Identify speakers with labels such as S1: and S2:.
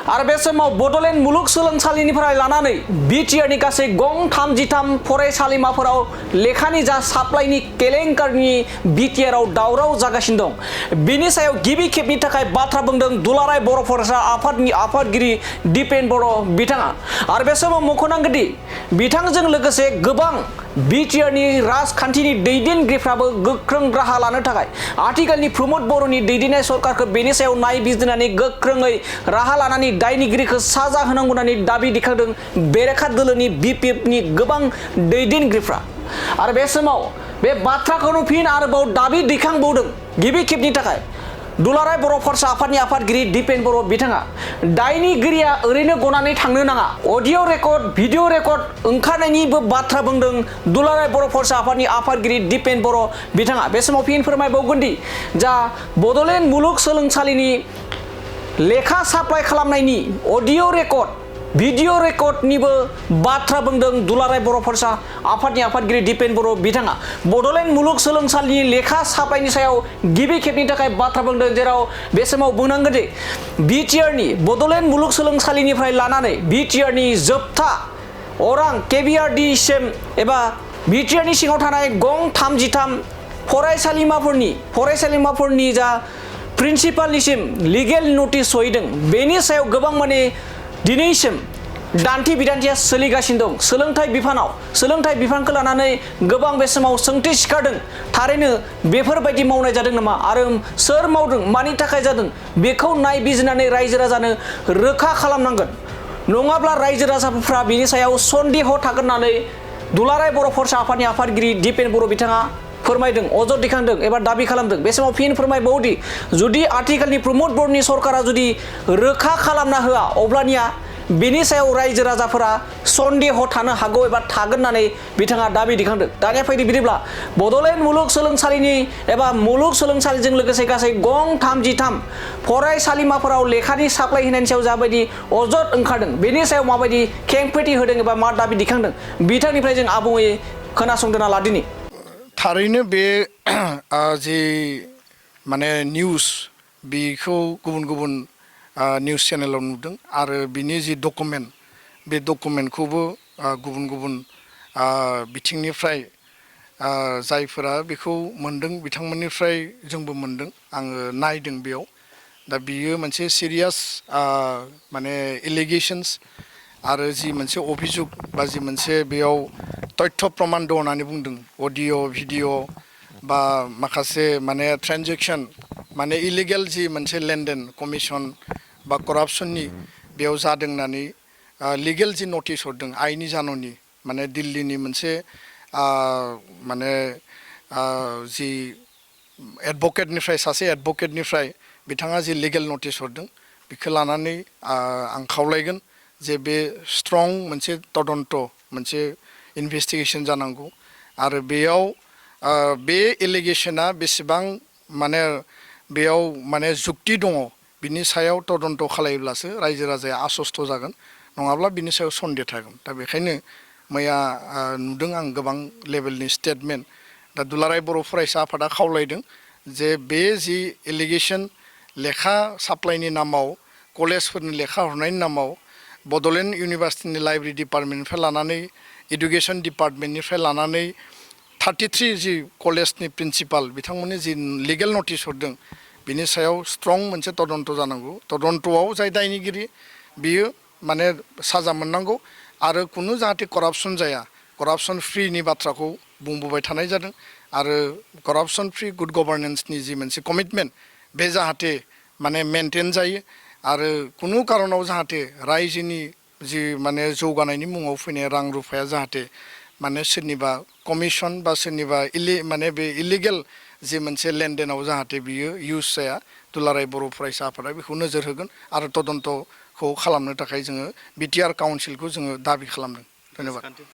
S1: आरो बे समाव बड'लेण्ड मुलुगसोलोंसालिनिफ्राय लानानै बिटिआरनि गासै गं 33 फरायसालिमाफोराव लेखानि जा साप्लाइनि केलेंकारनि बिटिआरआव दावराव जागासिनो दं। बिनि सायाव गिबि खेबनि थाखाय बाथ्रा बुंदों दुलाराय बर' फरायसा आफादनि आफादगिरि दिपेन बर' बिथाङा। आरो बे समाव मख'नांगोनदि बिथांजों लोगोसे गोबां बिटिआरनि राजखान्थिनि दैदेनगिरिफ्राबो गोख्रों राहा लानो थाखाय आथिखालनि प्रमद बर'नि दैदेननाय सरकारखौ बेनि सायाव नायबिजिरनानै गोख्रोङै राहा लानानै दायनिगिरिखौ साजा होनांगौ होननानै दाबि दिखांदों बेरेखा दोलोनि बिपिएफनि गोबां दैदेनगिरिफ्रा। आरो बे समाव बे बाथ्राखौनो फिन आरोबाव दाबि दैखांबावदों गिबि खेबनि थाखाय दुलाराय बर' फरायसा आफादनि आफादगिरि दिपेन बर' बिथाङा। दायनिगिरिया ओरैनो गनानै थांनो नाङा, अडिअ रेकर्ड भिडिअ रेकर्ड ओंखारनायनिबो बाथ्रा बुंदों दुलाराय बर' फरायसा आफादनि आफादगिरि दिपेन बर' बिथाङा। बे समाव फिन फोरमायबावगोनदि जा बड'लेण्ड मुलुगसोलोंसालिनि लेखा साप्लाइ खालामनायनि अडिअ रेकर्ड भिडिअ रेकर्डनिबो बाथ्रा बुंदों दुलाराय बर' फरायसा आफादनि आफादगिरि दिपेन बर' बिथाङा। बड'लेण्ड मुलुगसोलोंसालिनि लेखा साप्लाइनि सायाव गिबि खेबनि थाखाय बाथ्रा बुंदों, जेराव बे समाव बुंनांगोन दि बिटिआरनि बड'लेण्ड मुलुगसोलोंसालिनिफ्राय लानानै बिटिआरनि जोबथा अरां केबिआरडिसिम एबा बिटिआरनि सिङाव थानाय गं 33 फरायसालिमाफोरनि जा प्रिन्सिपालनिसिम लिगेल नटिस सहैदों। बेनि सायाव गोबां माने दिनैसिम दान्थे बिदान्थेया सोलिगासिनो दं। सोलोंथाइ बिफानखौ लानानै गोबां बे समाव सोंथि सिखारदों। थारैनो बेफोरबायदि मावनाय जादों नामा आरो सोर मावदों, मानि थाखाय जादों, बेखौ नायबिजिरनानै रायजो राजानो रोखा खालामनांगोन। नङाब्ला रायजो राजाफ्रा बिनि सायाव सन्देह थागोन होननानै दुलाराय बर' फरायसा आफादनि आफादगिरि दिपेन बर' बिथाङा फोरमायदों, अजद दिखांदों एबा दाबि खालामदों। बे समाव फिन फोरमायबावदि जुदि आथिखालनि प्रमद बर'नि सरकारा जुदि रोखा खालामना होआ अब्लानिया बेनि सायाव रायजो राजाफोरा सन्देह थानो हागौ एबा थागोन होननानै बिथाङा दाबि दिखांदों। दानिया फैदो बिदिब्ला बड'लेण्ड मुलुगसोलोंसालिनि एबा मुलुगसोलोंसालिजों लोगोसे गासै गं 33 फरायसालिमाफोराव लेखानि साप्लाइ होनायनि सायाव जाबायदि अजद ओंखारदों बेनि सायाव माबायदि खेंफोरथि होदों एबा मा दाबि दिखांदों बिथांनिफ्राय जों आबुङै खोनासंदोना लादिनि।
S2: थारैनो बे जि माने निउस बेखौ गुबुन गुबुन निउस चेनेलाव नुदों आरो बिनि जि डकुमेन्ट बे डकुमेन्टखौबो गुबुन गुबुन बिथिंनिफ्राय जायफोरा बेखौ मोनदों बिथांमोननिफ्राय जोंबो मोनदों, आङो नायदों बेयाव। दा बियो मोनसे सिरियास माने एलिगेशन्स आरो जि मोनसे अभिजुग बा जि मोनसे बेयाव तथ्य प्रमाण दं होननानै बुंदों, अडिअ भिडिअ बा माखासे माने ट्रेन्जेक्सन माने इलिगेल जि मोनसे लेनदेन कमिसन बा करापसननि बेयाव जादों होननानै लिगेल जि नटिस हरदों आइनि जाननि माने दिल्लीनि मोनसे माने जि एडभकेटनिफ्राय सासे एडभकेटनिफ्राय बिथाङा जि लिगेल नटिस हरदों बेखौ लानानै आं खावलायगोन जे बे स्ट्रं मोनसे तदन्त मोनसे इनभेस्टिगेसन जानांगौ आरो बेयाव बे एलिगेशना बेसेबां माने बेयाव माने जुक्ति दङ बिनि सायाव तदन्त खालायोब्लासो रायजो राजाया आसस्त जागोन, नङाब्ला बिनि सायाव सन्देह थागोन। दा बेखायनो मैया नुदों आं गोबां लेभेलनि स्टेटमेन्ट। दा दुलाराय बर' फरायसा आफादा खावलायदों जे बे जि एलिगेसन लेखा साप्लाइनि नामाव कलेजफोरनि लेखा हरनायनि नामाव बड'लेण्ड इउनिभार्सिटिनि लाइब्रेरि डिपार्टमेन्टनिफ्राय लानानै इडुकेसन डिपार्टमेन्टनिफ्राय लानानै 33 जि कलेजनि प्रिन्सिपाल बिथांमोननि जि लिगेल नटिस हरदों बिनि सायाव स्ट्रं मोनसे तदन्त जानांगौ। तदन्तआव जाय दायनिगिरि बियो माने साजा मोननांगौ आरो कुनु जाहाथे करापसन जाया, करापसन फ्रिनि बाथ्राखौ बुंबोबाय थानाय जादों आरो करापसन फ्रि गुड गभार्नेन्सनि जि मोनसे कमिटमेन्ट बे जाहाथे माने मेनटेन जायो आरो कुनु कारनाव जाहाथे रायजोनि जि माने जौगानायनि मुङाव फैनाय रां रुफाया जाहाथे माने सोरनिबा कमिसन बा सोरनिबा माने बे इलिगेल जि मोनसे लेनदेनाव जाहाथे बियो इउज जाया, दुलाराय बर' फरायसा आफादा बेखौ नोजोर होगोन आरो तदन्तखौ खालामनो थाखाय जोङो बिटिआर काउन्सिलखौ जोङो दाबि खालामदों। धन्यबाद।